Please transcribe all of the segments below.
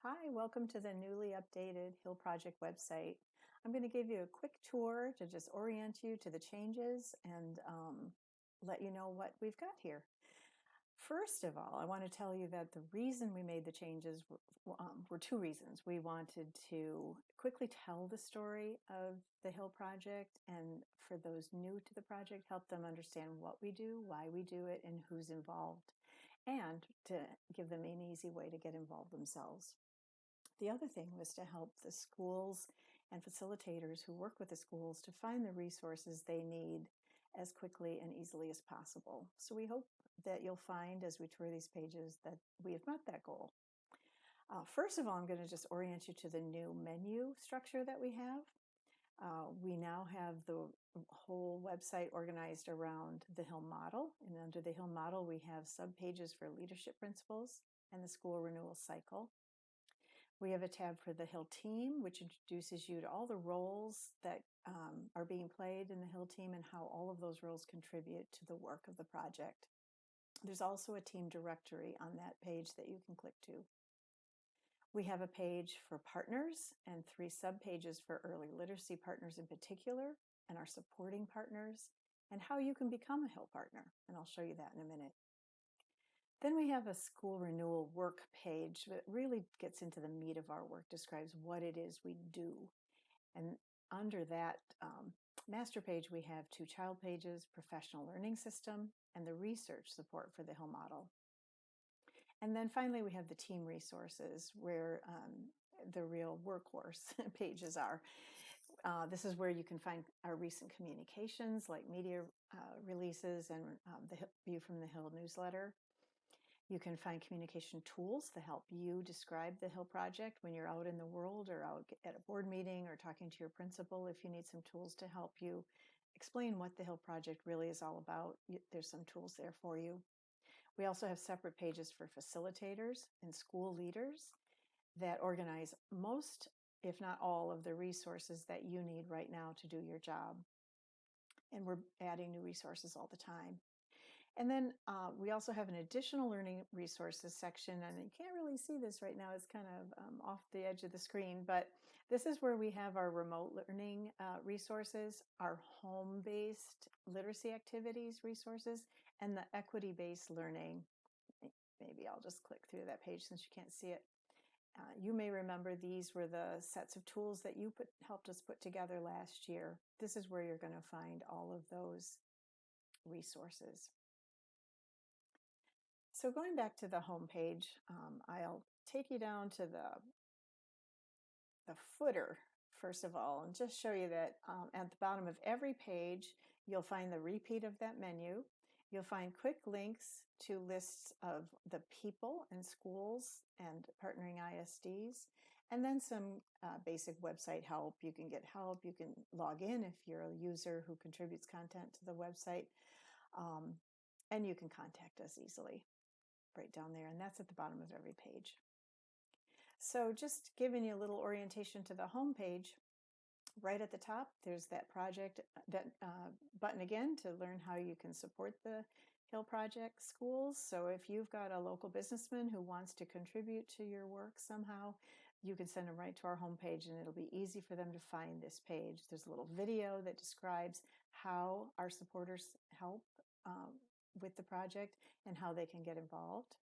Hi, welcome to the newly updated Hill Project website. I'm going to give you a quick tour to just orient you to the changes and let you know what we've got here. First of all, I want to tell you that the reason we made the changes were two reasons. We wanted to quickly tell the story of the Hill Project, and for those new to the project, help them understand what we do, why we do it, and who's involved, and to give them an easy way to get involved themselves. The other thing was to help the schools and facilitators who work with the schools to find the resources they need as quickly and easily as possible. So we hope that you'll find as we tour these pages that we have met that goal. First of all, I'm going to just orient you to the new menu structure that we have. We now have the whole website organized around the Hill model. And under the Hill model, we have subpages for leadership principles and the school renewal cycle. We have a tab for the Hill team, which introduces you to all the roles that are being played in the Hill team and how all of those roles contribute to the work of the project. There's also a team directory on that page that you can click to. We have a page for partners and 3 subpages for early literacy partners in particular and our supporting partners and how you can become a Hill partner. And I'll show you that in a minute. Then we have a school renewal work page that really gets into the meat of our work, describes what it is we do. And under that master page, we have 2 child pages, professional learning system, and the research support for the Hill model. And then finally, we have the team resources where the real workhorse pages are. This is where you can find our recent communications like media releases and the View from the Hill newsletter. You can find communication tools to help you describe the Hill Project when you're out in the world or out at a board meeting or talking to your principal. If you need some tools to help you explain what the Hill Project really is all about, there's some tools there for you. We also have separate pages for facilitators and school leaders that organize most, if not all, of the resources that you need right now to do your job. And we're adding new resources all the time. And then we also have an additional learning resources section, and you can't really see this right now. It's kind of off the edge of the screen, but this is where we have our remote learning resources, our home-based literacy activities resources, and the equity-based learning. Maybe I'll just click through that page since you can't see it. You may remember these were the sets of tools that you helped us put together last year. This is where you're going to find all of those resources. So going back to the home page, I'll take you down to the footer, first of all, and just show you that at the bottom of every page, you'll find the repeat of that menu. You'll find quick links to lists of the people and schools and partnering ISDs, and then some basic website help. You can get help. You can log in if you're a user who contributes content to the website, and you can contact us easily right down there, and that's at the bottom of every page. So just giving you a little orientation to the home page, right at the top, there's that project button again to learn how you can support the Hill Project schools. So if you've got a local businessman who wants to contribute to your work somehow, you can send them right to our homepage and it'll be easy for them to find this page. There's a little video that describes how our supporters help with the project and how they can get involved.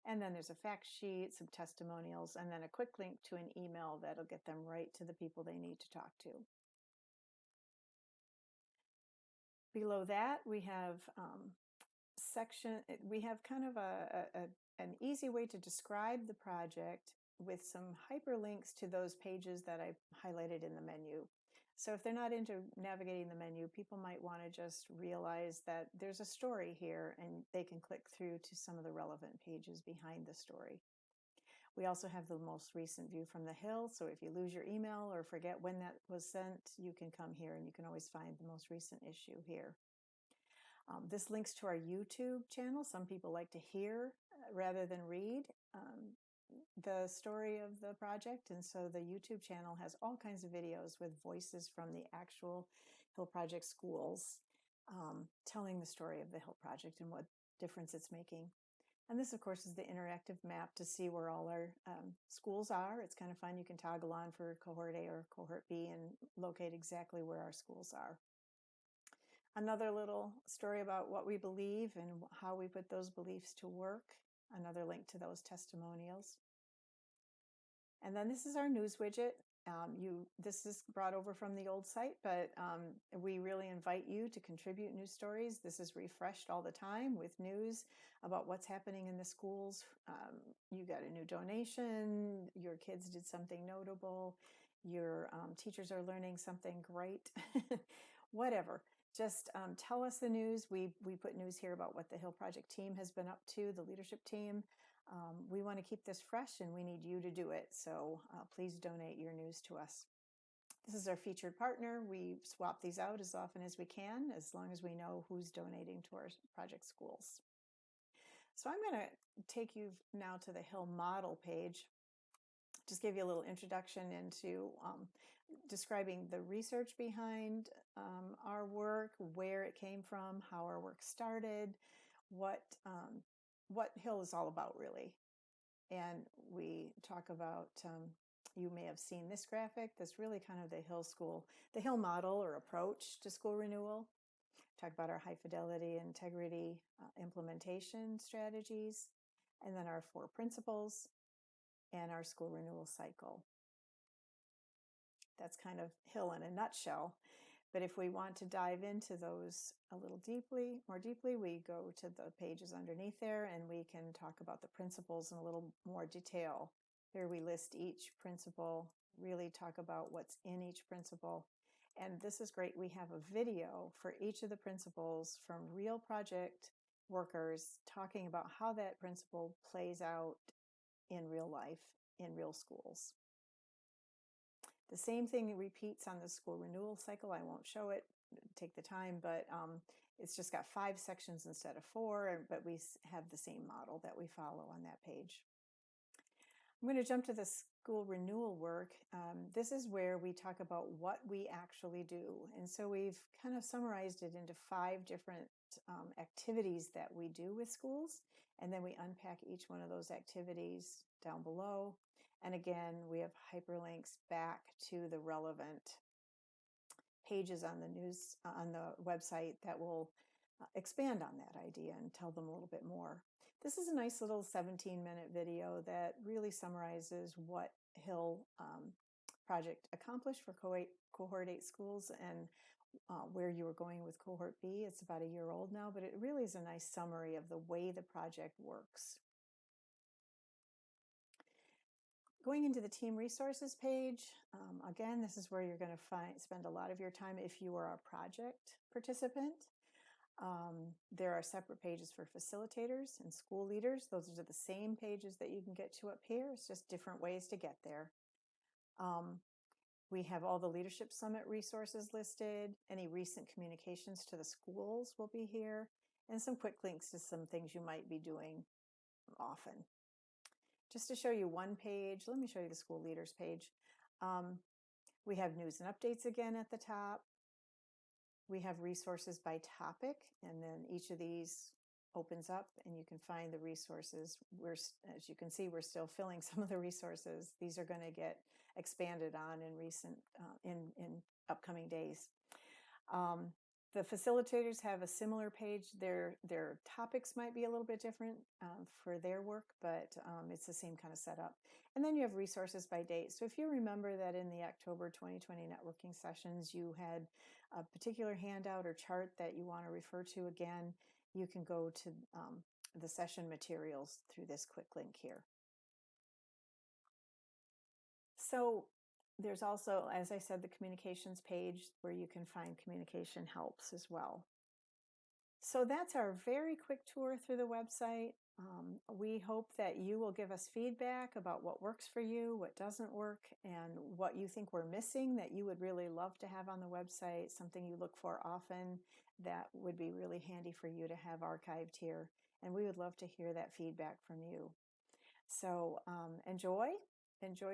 And then there's a fact sheet, some testimonials, and then a quick link to an email that'll get them right to the people they need to talk to. Below that, we have we have kind of an easy way to describe the project with some hyperlinks to those pages that I highlighted in the menu. So if they're not into navigating the menu, people might want to just realize that there's a story here and they can click through to some of the relevant pages behind the story. We also have the most recent View from the Hill. So if you lose your email or forget when that was sent, you can come here and you can always find the most recent issue here. This links to our YouTube channel. Some people like to hear rather than read the story of the project. And so the YouTube channel has all kinds of videos with voices from the actual Hill Project schools telling the story of the Hill Project and what difference it's making. And this, of course, is the interactive map to see where all our schools are. It's kind of fun. You can toggle on for cohort A or cohort B and locate exactly where our schools are. Another little story about what we believe and how we put those beliefs to work. Another link to those testimonials. And then this is our news widget. This is brought over from the old site, but we really invite you to contribute news stories. This is refreshed all the time with news about what's happening in the schools. You got a new donation, your kids did something notable, your teachers are learning something great, whatever. Just tell us the news. We put news here about what the Hill Project team has been up to, the leadership team. We want to keep this fresh and we need you to do it. So please donate your news to us. This is our featured partner. We swap these out as often as we can, as long as we know who's donating to our project schools. So I'm going to take you now to the Hill model page. Just give you a little introduction into describing the research behind our work, where it came from, how our work started, what Hill is all about, really. And we talk about, you may have seen this graphic, that's really kind of the Hill model or approach to school renewal. Talk about our high fidelity, integrity, implementation strategies, and then our 4 principles and our school renewal cycle. That's kind of Hill in a nutshell. But if we want to dive into those a little more deeply, we go to the pages underneath there and we can talk about the principles in a little more detail. Here we list each principle, really talk about what's in each principle. And this is great. We have a video for each of the principles from real project workers talking about how that principle plays out in real life, in real schools. The same thing repeats on the school renewal cycle. I won't show it, take the time, but it's just got 5 sections instead of 4, but we have the same model that we follow on that page. I'm going to jump to the school renewal work. This is where we talk about what we actually do. And so we've kind of summarized it into 5 different activities that we do with schools. And then we unpack each one of those activities down below. And again, we have hyperlinks back to the relevant pages on the website that will expand on that idea and tell them a little bit more. This is a nice little 17-minute video that really summarizes what Hill Project accomplished for Cohort 8 schools and where you were going with Cohort B. It's about a year old now, but it really is a nice summary of the way the project works. Going into the team resources page, again, this is where you're going to spend a lot of your time if you are a project participant. There are separate pages for facilitators and school leaders. Those are the same pages that you can get to up here. It's just different ways to get there. We have all the Leadership Summit resources listed. Any recent communications to the schools will be here, and some quick links to some things you might be doing often. Just to show you one page, let me show you the school leaders page. We have news and updates again at the top. We have resources by topic, and then each of these opens up and you can find the resources. As you can see, we're still filling some of the resources. These are going to get expanded on in upcoming days. The facilitators have a similar page. Their topics might be a little bit different for their work, but it's the same kind of setup. And then you have resources by date. So if you remember that in the October 2020 networking sessions, you had a particular handout or chart that you want to refer to again, you can go to the session materials through this quick link here. So there's also, as I said, the communications page where you can find communication helps as well. So that's our very quick tour through the website. We hope that you will give us feedback about what works for you, what doesn't work, and what you think we're missing that you would really love to have on the website, something you look for often that would be really handy for you to have archived here. And we would love to hear that feedback from you. So enjoy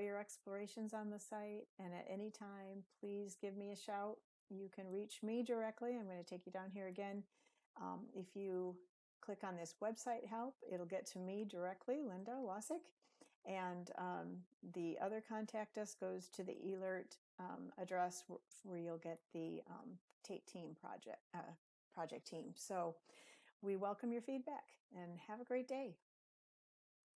your explorations on the site, and at any time, please give me a shout. You can reach me directly. I'm going to take you down here again. If you click on this website help. It'll get to me directly, Linda Wasik, and the other contact us goes to the eAlert address where you'll get the Tate team project team. So we welcome your feedback and have a great day.